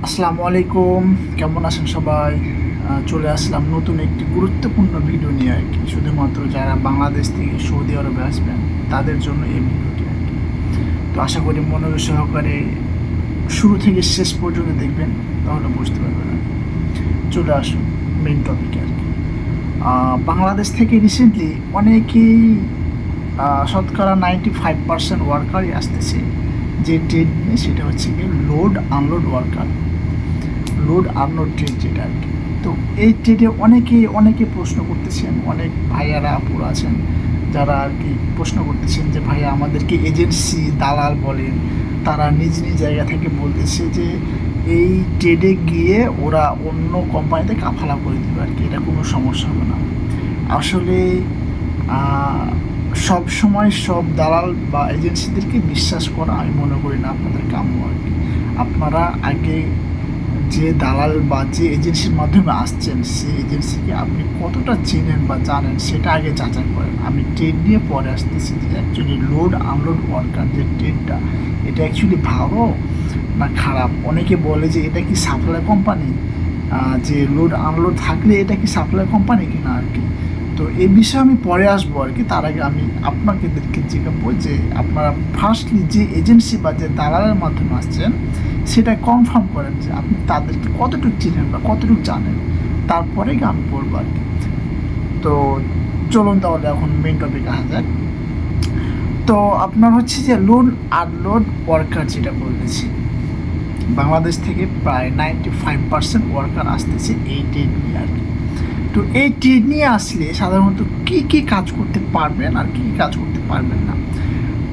আসসালামু আলাইকুম, কেমন আছেন সবাই? চলে আসলাম নতুন একটি গুরুত্বপূর্ণ ভিডিও নিয়ে আর কি। শুধুমাত্র যারা বাংলাদেশ থেকে সৌদি আরবে আসবেন তাদের জন্য এই ভিডিওটি আর কি। তো আশা করি মনোযোগ সহকারে শুরু থেকে শেষ পর্যন্ত দেখবেন, তাহলে বুঝতে পারবেন আর কি। চলে আসুন মেইন টপিকে আর কি। বাংলাদেশ থেকে রিসেন্টলি অনেকেই শতকরা 95% ওয়ার্কারই আসতেছে যে ট্রেড নিয়ে, সেটা হচ্ছে কি load unload worker, load unload trade যেটা আর কি। তো এই ট্রেডে অনেকে প্রশ্ন করতেছেন, অনেক ভাইয়ারা আপুরা আছেন যারা আর কি প্রশ্ন করতেছেন যে ভাইয়া আমাদেরকে এজেন্সি দালাল বলেন, তারা নিজ নিজ জায়গা থেকে বলতেছে যে এই ট্রেডে গিয়ে ওরা অন্য কোম্পানিতে কাফালা করে দেবে আর কি, এটা কোনো সমস্যা হবে না। আসলে সব সময় সব দালাল বা এজেন্সিদেরকে বিশ্বাস করা আমি মনে করি না আপনাদের কাম্য আর কি। আপনারা আগে যে দালাল বা যে এজেন্সির মাধ্যমে আসছেন সেই এজেন্সিকে আপনি কতটা চেনেন বা জানেন সেটা আগে যাচাই করেন। আমি ট্রেড নিয়ে পরে আসতেছি যে অ্যাকচুয়ালি লোড আনলোড ওয়ার্কার যে ট্রেডটা, এটা অ্যাকচুয়ালি ভালো না খারাপ। অনেকে বলে যে এটা কি সাপ্লাই কোম্পানি, যে লোড আনলোড থাকলে এটা কি সাপ্লাই কোম্পানি কিনা আর কি। তো এই বিষয়ে আমি পরে আসবো আর কি। তার আগে আমি আপনাদেরকে জিজ্ঞাসা যে আপনারা ফার্স্টলি যে এজেন্সি বা যে দালালের মাধ্যমে আসছেন সেটা কনফার্ম করেন যে আপনি তাদেরকে কতটুকু চিনেন বা কতটুকু জানেন, তারপরে আমি বলবো আর কি। তো চলুন তাহলে এখন মেন টপিক আসা যাক। তো আপনার হচ্ছে যে লোড আনলোড ওয়ার্কার যেটা বলতেছি, বাংলাদেশ থেকে প্রায় 95% ওয়ার্কার আসতেছে এই ট্রেড নিয়ে আর কি। তো এই ট্রেড নিয়ে আসলে সাধারণত কী কী কাজ করতে পারবেন আর কী কী কাজ করতে পারবেন না।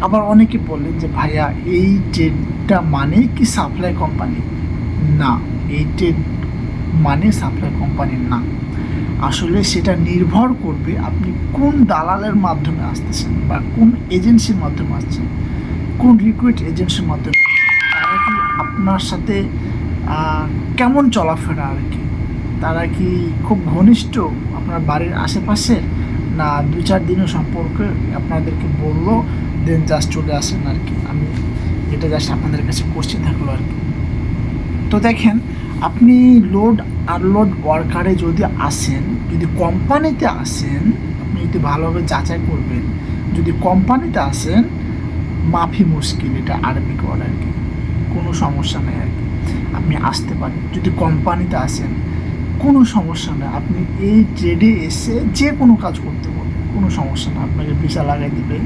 আবার অনেকে বললেন যে ভাইয়া এই ট্রেডটা মানে কি সাপ্লাই কোম্পানি? না, এই ট্রেড মানে সাপ্লাই কোম্পানি না। আসলে সেটা নির্ভর করবে আপনি কোন দালালের মাধ্যমে আসতেছেন বা কোন এজেন্সির মাধ্যমে আসছেন, কোন রিক্রুট এজেন্সির মাধ্যমে তারা কি আপনার সাথে কেমন চলাফেরা আর কি। তারা কি খুব ঘনিষ্ঠ আপনার বাড়ির আশেপাশের, না দু চার দিনের সম্পর্কে আপনাদেরকে বললো দেন জাস্ট চলে আসেন আর কি। আমি এটা জাস্ট আপনাদের কাছে কোশ্চেন থাকলো আর কি। তো দেখেন, আপনি লোড আনলোড ওয়ার্কারে যদি আসেন, যদি কোম্পানিতে আসেন, আপনি যদি ভালোভাবে যাচাই করবেন, যদি কোম্পানিতে আসেন মাফি মুশকিল, এটা আরবিক ওয়ার্ড আর কি, কোনো সমস্যা নেই আর কি, আপনি আসতে পারেন। যদি কোম্পানিতে আসেন কোনো সমস্যা নেই, আপনি এই ট্রেডে এসে যে কোনো কাজ করতে পারবেন, কোনো সমস্যা না। আপনাকে ভিসা লাগাই দিবে,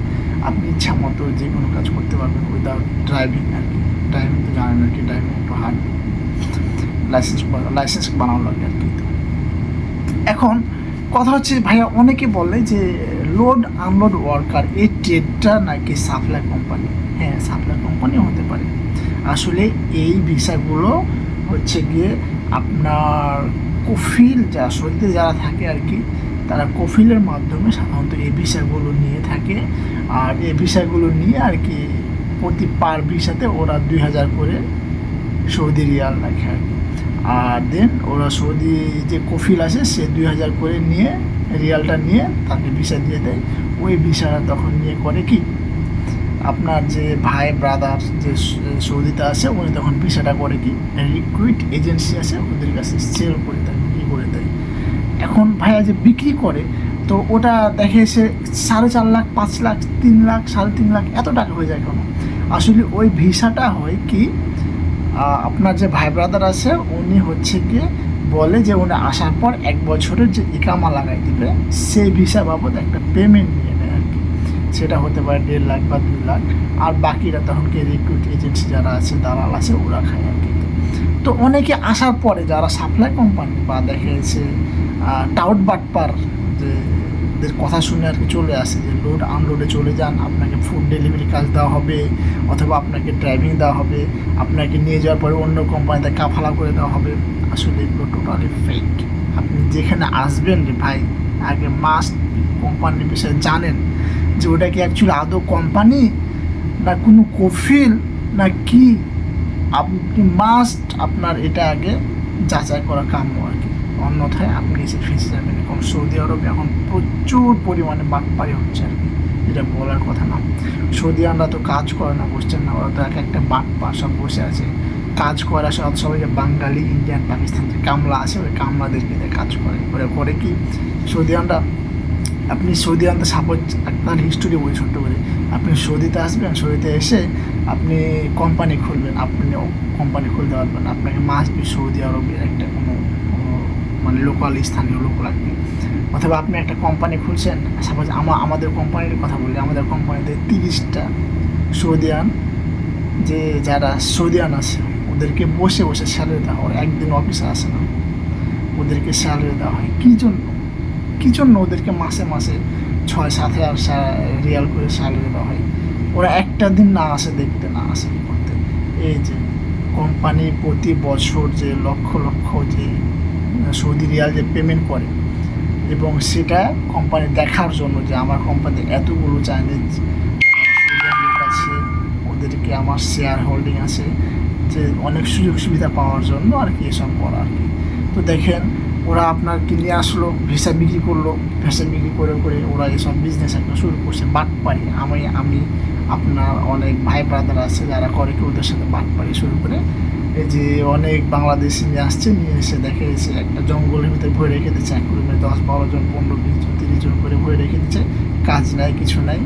আপনি ইচ্ছা মতো যে কোনো কাজ করতে পারবেন উইদাউট ড্রাইভিং আর কি। ড্রাইভিং তো জানেন আর কি, ড্রাইভিং একটু হার্ড, লাইসেন্স বানানো লাগে আর কি। এখন কথা হচ্ছে ভাইয়া, অনেকে বলে যে লোড আনলোড ওয়ার্কার এই ট্রেডটা নাকি সাপ্লাই কোম্পানি। হ্যাঁ, সাপ্লাই কোম্পানিও হতে পারে। আসলে এই ভিসাগুলো হচ্ছে গিয়ে আপনার কফিল, যা সৌদিতে যারা থাকে আর কি, তারা কফিলের মাধ্যমে সাধারণত এই ভিসাগুলো নিয়ে থাকে। আর এই ভিসাগুলো নিয়ে আর কি প্রতি পার ভিসাতে ওরা 2000 করে সৌদি রিয়াল রাখে আর কি। আর দেন ওরা সৌদি যে কফিল আছে সে 2000 করে নিয়ে রিয়ালটা নিয়ে তাকে ভিসা দিয়ে দেয়। ওই ভিসাটা তখন নিয়ে করে কি আপনার যে ভাই ব্রাদার যে সৌদিতে আছে উনি তখন ভিসাটা করে কি রিক্রুইট এজেন্সি আছে ওদের কাছে সেল করে দেয়, বিক্রি করে দেয়। এখন ভাইয়া যে বিক্রি করে, তো ওটা দেখে এসে 4.5 লাখ, 5 লাখ, 3 লাখ, 3.5 লাখ এত টাকা হয়ে যায় কেন? আসলে ওই ভিসাটা হয় কি আপনার যে ভাই ব্রাদার আছে উনি হচ্ছে গিয়ে বলে যে উনি আসার পর 1 বছরের যে ইকামা লাগাই দিবে, সেই ভিসা বাবদ একটা পেমেন্ট নিয়ে নেয় আর কি। সেটা হতে পারে 1.5 লাখ বা 2 লাখ। আর বাকিরা তখন কি রিক্রুট এজেন্সি যারা আছে দালাল আছে ওরা খায় আর কি। তো অনেকে আসার পরে যারা সাপ্লাই কোম্পানি বা দেখে এসে টাউট বাটপার যে দের কথা শুনে আর কি চলে আসে যে লোড আনলোডে চলে যান, আপনাকে ফুড ডেলিভারি কাজ দেওয়া হবে, অথবা আপনাকে ড্রাইভিং দেওয়া হবে, আপনাকে নিয়ে যাওয়ার পরে অন্য কোম্পানিতে কাফালা করে দেওয়া হবে। আসলে এগুলো টোটালি ফেক। আপনি যেখানে আসবেন রে ভাই, আগে মাস্ট কোম্পানির বিষয়ে জানেন যে ওটা কি অ্যাকচুয়ালি আদৌ কোম্পানি না কোনো কফিল না কি। আপনি মাস্ট আপনার এটা আগে যাচাই করা কাম্য আর কি, অন্যথায় আপনি এসে ফেঁসে যাবেন। এখন সৌদি আরবে এখন প্রচুর পরিমাণে বাটপারি হচ্ছে আর কি, যেটা বলার কথা না। সৌদিয়ানরা তো কাজ করে না, বুঝছেন না, ওরা তো এক একটা বাটপার সব বসে আছে কাজ করে সবাই যে বাঙালি, ইন্ডিয়ান, পাকিস্তানের কামলা আছে, ওই কামলাদেরকে দিয়ে কাজ করে। ওরা করে কি, সৌদি আরবটা, আপনি সৌদি আরবতে সাপোজ আপনার হিস্টোরি বলি ছোট্ট করে, আপনি সৌদিতে আসবেন, সৌদিতে এসে আপনি কোম্পানি খুলবেন, আপনি কোম্পানি খুলতে পারবেন, আপনাকে মাস্ট বি সৌদি আরবের একটা কোনো মানে লোকাল, স্থানীয় লোক লাগবে। অথবা আপনি একটা কোম্পানি খুলছেন, সাপোজ আমাদের কোম্পানির কথা বলি, আমাদের কোম্পানিতে 30টা সৌদিয়ান, যে যারা সৌদিয়ান আছে ওদেরকে বসে বসে স্যালারি দেওয়া হয়, একদিন অফিসে আসে না, ওদেরকে স্যালারি দেওয়া হয়। কী জন্য ওদেরকে মাসে মাসে 6-7 হাজার রিয়াল করে স্যালারি দেওয়া হয়? ওরা একটা দিন না আসে দেখতে, না আসে করতে। এই যে কোম্পানি প্রতি বছর যে লক্ষ লক্ষ যে সৌদি রিয়াল যে পেমেন্ট করে, এবং সেটা কোম্পানি দেখার জন্য যে আমার কোম্পানিতে এতগুলো চাইনিজ সৌদিয়ান লোক আছে, ওদেরকে আমার শেয়ার হোল্ডিং আছে, যে অনেক সুযোগ সুবিধা পাওয়ার জন্য আর কি এসব করা আর কি। তো দেখেন, ওরা আপনার কিনে আসলো, ভিসা বিক্রি করলো, ভিসা বিক্রি করে করে ওরা এসব বিজনেস একটা শুরু করছে, বাটপারি। আমি আপনার অনেক ভাই ব্রাদার আছে যারা করে কি, ওদের সাথে বাটপারি শুরু করে, এই যে অনেক বাংলাদেশি নিয়ে আসছে, নিয়ে এসে দেখে এসে একটা জঙ্গলের ভিতরে ভরে রেখে দিচ্ছে, এক রুমে 10-12 জন, 15-20 জন, 30 জন করে ভরে রেখে দিচ্ছে, কাজ নাই, কিছু নাই,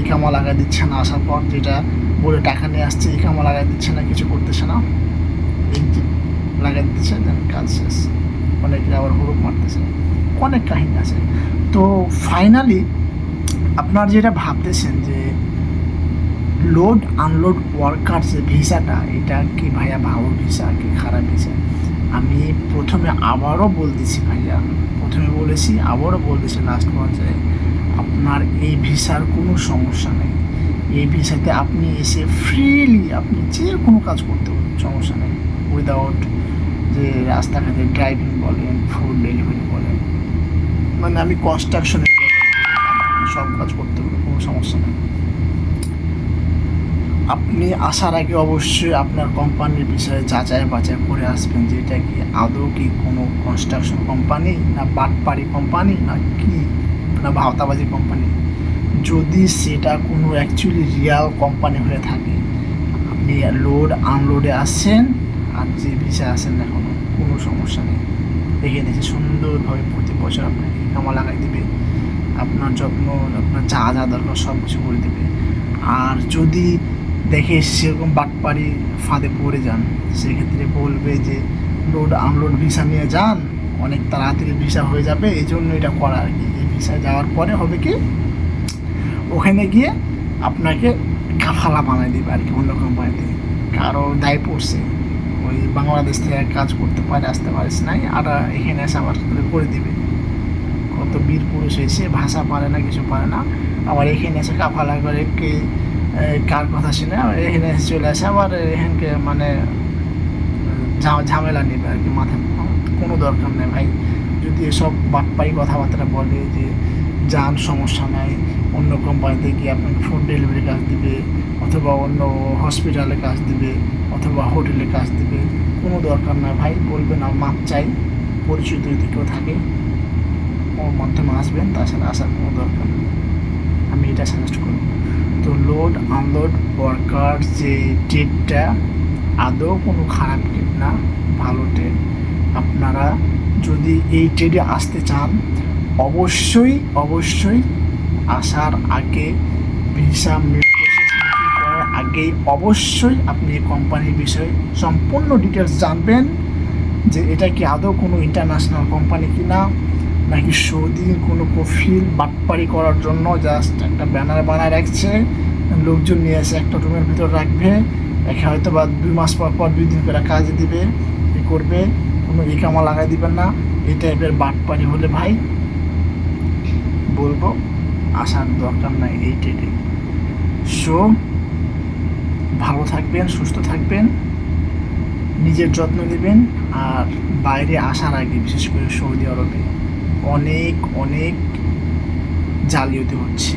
ইকামা লাগাই দিচ্ছে না, আসার পর যেটা বলে টাকা নিয়ে আসছে, ইকামা লাগাই দিচ্ছে না, কিছু করতেছে না, লাগাই দিচ্ছে, দেন কাজ শেষ। অনেকে আবার হুড়ুপ মারতেছে, অনেক কাহিনী আছে। তো ফাইনালি আপনার যেটা ভাবতেছেন যে লোড আনলোড ওয়ার্কার যে ভিসাটা, এটা কি ভাইয়া ভালো ভিসা কি খারাপ ভিসা? আমি প্রথমে আবারও বলতেছি ভাইয়া, প্রথমে বলেছি আবারও বলতেছি, লাস্ট পর্যায়ে আপনার এই ভিসার কোনো সমস্যা নেই। এই ভিসাতে আপনি এসে ফ্রিলি আপনি যে কোনো কাজ করতে পারেন, সমস্যা নেই, উইদাউট যে রাস্তাঘাটে ড্রাইভিং বলেন, ফুড ডেলিভারি বলেন, মানে আমি কনস্ট্রাকশনের সব কাজ করতে পারবো, কোনো সমস্যা নেই। আপনি আসার আগে অবশ্যই আপনার কোম্পানির বিষয়ে যাচাই বাছাই করে আসবেন, যে এটা কি আদৌ কি কোনো কনস্ট্রাকশন কোম্পানি, না বাটপাড়ি কোম্পানি, না কি, না ভাওতাবাজি কোম্পানি। যদি সেটা কোনো অ্যাকচুয়ালি রিয়াল কোম্পানি হয়ে থাকে, আপনি লোড আনলোডে আসছেন আর যে ভিসা আসেন না, কোনো সমস্যা নেই। দেখে নিয়েছে সুন্দরভাবে প্রতি বছর আপনাকে কামা লাগাই দেবে, আপনার যত্ন, আপনার যা যা দরকার সব কিছু করে দেবে। আর যদি দেখে সেরকম বাটপাড়ি ফাঁদে পড়ে যান, সেক্ষেত্রে বলবে যে লোড আনলোড ভিসা নিয়ে যান, অনেক তাড়াতাড়ি ভিসা হয়ে যাবে, এই জন্য এটা করা আর কি। এই ভিসা যাওয়ার পরে হবে কি, ওখানে গিয়ে আপনাকে কাফালা বানাই দেবে আর কি, অন্য কোম্পানিতে কারো দায় পড়ছে, ওই বাংলাদেশ থেকে কাজ করতে পারে, আসতে পারিস নাই, আর এখানে এসে আবার করে দিবে। কত বীর পুরুষ হয়েছে, ভাষা পারে না, কিছু পারে না, আবার এখানে এসে কাফালা করে কে কার কথা শুনে এখানে এসে চলে আসে, আবার এখানকে মানে ঝামেলা নেবে আর কি, মাথা কোনো দরকার নেই ভাই। যদি এসব বাটপাই কথাবার্তা বলে যে যান, সমস্যা নাই, অন্য কোম্পানিতে গিয়ে আপনাকে ফুড ডেলিভারি কাজ দিবে, অথবা অন্য হসপিটালে কাজ দিবে, অথবা হোটেলে কাজ দিবে, কোনো দরকার না ভাই। বলবেন আমার মাপ চাই, পরিচিত যদি কেউ থাকে ওর মাধ্যমে আসবেন, তাছাড়া আসার কোনো দরকার নেই, আমি এটা সাজেস্ট করব। তো লোড আনলোড ওয়ার্কার যে ট্রেডটা আদৌ কোনো খারাপ ট্রেড না, ভালো ট্রেড। আপনারা যদি এই ট্রেডে আসতে চান, অবশ্যই আসার আগে ভিসা করার আগেই অবশ্যই আপনি কোম্পানির বিষয়ে সম্পূর্ণ ডিটেলস জানবেন, যে এটা কি আদৌ কোনো ইন্টারন্যাশনাল কোম্পানি কি না, নাকি সৌদির কোনো কফিল বাটপারি করার জন্য জাস্ট একটা ব্যানার বানায় রাখছে, লোকজন নিয়ে এসে একটা রুমের ভিতর রাখবে, রেখে হয়তো বা 2 মাস পর 2 দিন করে কাজ দিবে, এ করবে, কোনো ইকামা লাগাই দিবেন না। এই টাইপের বাটপারি হলে ভাই বলবো আসার দরকার নাই এই ট্রেডে। সো ভালো থাকবেন, সুস্থ থাকবেন, নিজের যত্ন নেবেন। আর বাইরে আসার আগে, বিশেষ করে সৌদি আরবে অনেক জালিয়াতি হচ্ছে,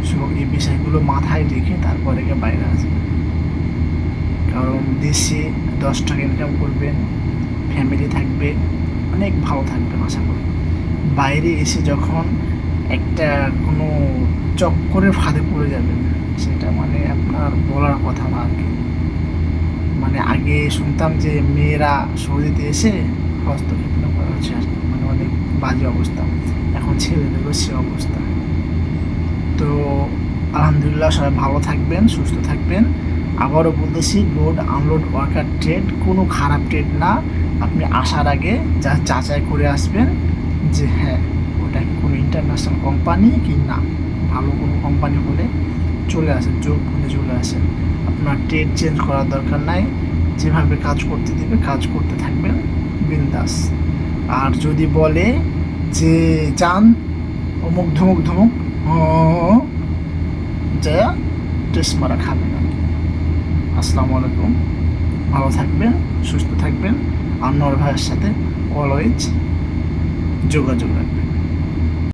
সো এই বিষয়গুলো মাথায় রেখে তারপরে বাইরে আসবেন। কারণ দেশে 10 টাকা ইনকাম করবেন, ফ্যামিলি থাকবে, অনেক ভালো থাকবেন আশা করি। বাইরে এসে যখন একটা কোনো চক্করের ফাঁদে পড়ে যাবেন, সেটা মানে আপনার বলার কথা না আর কি। আগে শুনতাম যে মেয়েরা সৌদিতে এসে হস্তক্ষেপ করা হচ্ছে আর কি, মানে অনেক বাজে অবস্থা। এখন ছেলেদেরও সে অবস্থা। তো আলহামদুলিল্লাহ, সবাই ভালো থাকবেন, সুস্থ থাকবেন। আবারও বলতেছি, লোড আনলোড ওয়ার্কার ট্রেড কোনো খারাপ ট্রেড না। আপনি আসার আগে যা যাচাই করে আসবেন যে হ্যাঁ, ওটা কি কোনো ইন্টারন্যাশনাল কোম্পানি কি না। ভালো কোনো কোম্পানি হলে চলে আসেন, চোখ বুঝে চলে আসেন। আপনার ট্রেড চেঞ্জ করার দরকার নাই। যেভাবে কাজ করতে দিবে কাজ করতে থাকবেন বিন্দাস। আর যদি বলে যে যান অমুক ধুমুক ধুমুক যা টেস্ট মারা খাবেন আর কি। আসসালামু আলাইকুম, ভালো থাকবেন, সুস্থ থাকবেন। আনোয়ার ভাইয়ের সাথে অলওয়েজ যোগাযোগ রাখবেন।